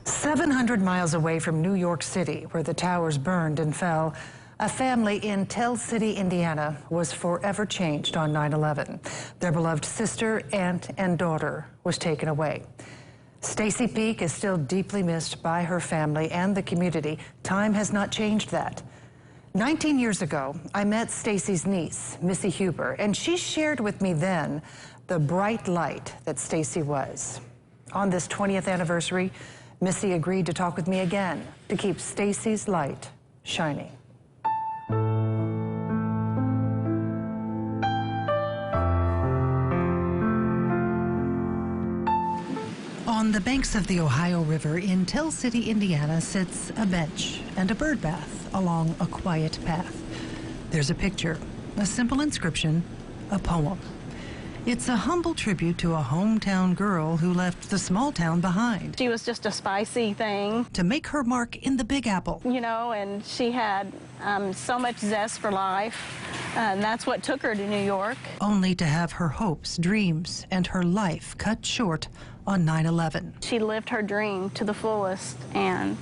700 miles away from New York City, where the towers burned and fell, a family in Tell City, Indiana, was forever changed on 9/11. Their beloved sister, aunt, and daughter was taken away. Stacey Peak is still deeply missed by her family and the community. Time has not changed that. 19 years ago, I met Stacey's niece, Missy Huber, and she shared with me then the bright light that Stacey was. On this 20th anniversary, Missy agreed to talk with me again to keep Stacey's light shining. On the banks of the Ohio River in Tell City, Indiana, sits a bench and a bird bath along a quiet path. There's a picture, a simple inscription, a poem. It's a humble tribute to a hometown girl who left the small town behind. She was just a spicy thing. To make her mark in the Big Apple. You know, and she had so much zest for life, and that's what took her to New York. Only to have her hopes, dreams, and her life cut short on 9/11. She lived her dream to the fullest, and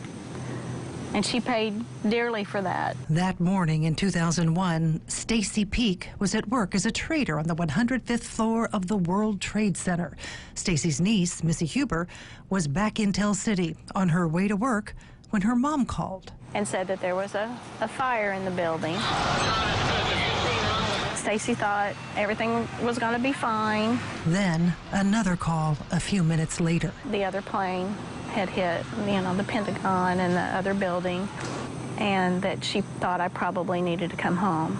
she paid dearly for that. That morning in 2001, Stacey Peak was at work as a trader on the 105th floor of the World Trade Center. Stacey's niece, Missy Huber, was back in Tell City on her way to work when her mom called. And said that there was a fire in the building. Stacey thought everything was going to be fine. Then another call a few minutes later. The other plane had hit, you know, the Pentagon and the other building, and that she thought I probably needed to come home.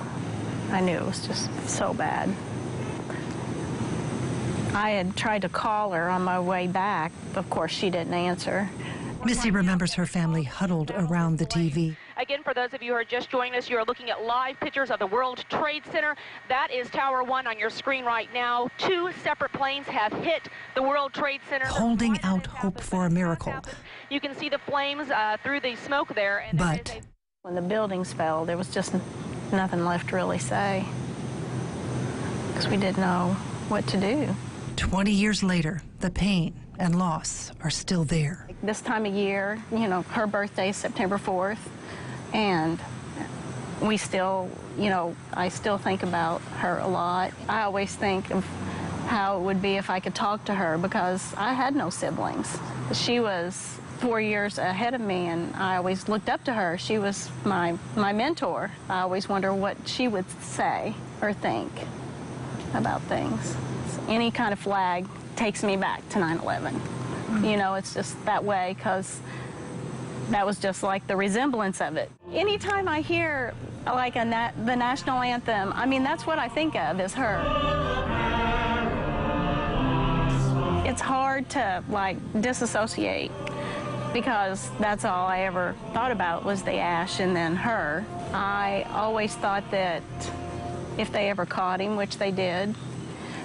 I knew it was just so bad. I had tried to call her on my way back. Of course, she didn't answer. Missy remembers her family huddled around the TV. Again, for those of you who are just joining us, you are looking at live pictures of the World Trade Center. That is Tower 1 on your screen right now. 2 separate planes have hit the World Trade Center. Holding out hope for a miracle. You can see the flames through the smoke there. And but when the buildings fell, there was just nothing left to really say, because we didn't know what to do. 20 years later, the pain and loss are still there. This time of year, you know, her birthday is September 4th, and we still, you know, I still think about her a lot. I always think of how it would be if I could talk to her, because I had no siblings. She was 4 years ahead of me, and I always looked up to her. She was my mentor. I always wonder what she would say or think about things. Any kind of flag takes me back to 9/11. You know, it's just that way, because that was just like the resemblance of it. Anytime I hear like the national anthem, I mean, that's what I think of, is her. It's hard to like disassociate, because that's all I ever thought about was the ash and then her. I always thought that if they ever caught him, which they did,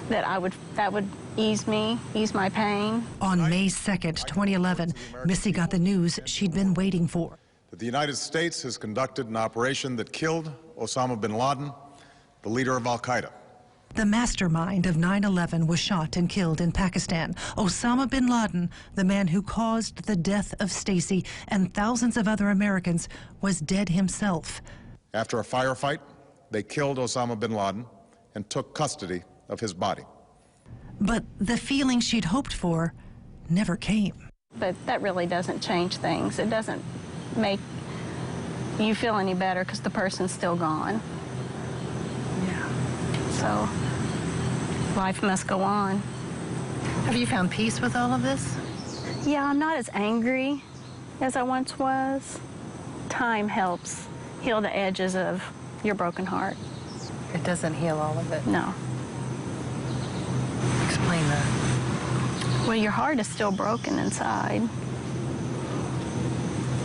that would ease my pain. On May 2nd, 2011, Missy got the news she'd been waiting for. That the United States has conducted an operation that killed Osama bin Laden, the leader of Al-Qaeda. The mastermind of 9/11 was shot and killed in Pakistan. Osama bin Laden, the man who caused the death of Stacey and thousands of other Americans, was dead himself. After a firefight, they killed Osama bin Laden and took custody of his body. But the feeling she'd hoped for never came. But that really doesn't change things. It doesn't make you feel any better, because the person's still gone. Yeah. So life must go on. Have you found peace with all of this? Yeah, I'm not as angry as I once was. Time helps heal the edges of your broken heart. It doesn't heal all of it. No. Explain that. Well, your heart is still broken inside,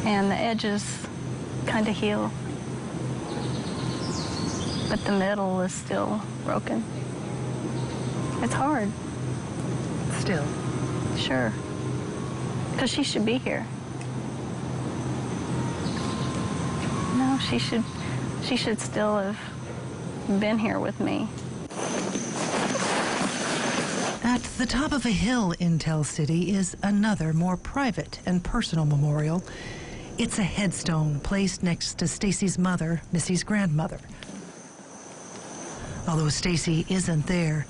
and the edges kind of heal, but the middle is still broken. It's hard. Still? Sure. Because she should be here. No, she should still have been here with me. At the top of a hill in Tell City is another, more private and personal memorial. It's a headstone placed next to Stacy's mother, Missy's grandmother. Although Stacy isn't there,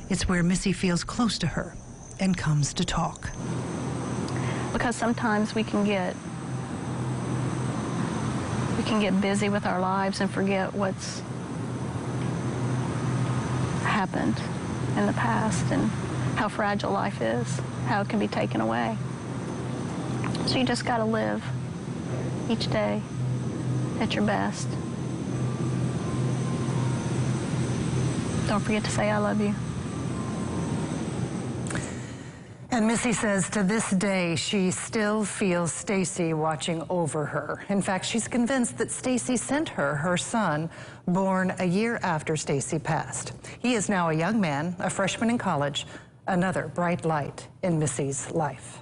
it's where Missy feels close to her and comes to talk. Because sometimes we can get busy with our lives and forget what's happened in the past and how fragile life is, how it can be taken away. So you just got to live each day at your best. Don't forget to say I love you. And Missy says to this day, she still feels Stacy watching over her. In fact, she's convinced that Stacy sent her son, born a year after Stacy passed. He is now a young man, a freshman in college, another bright light in Missy's life.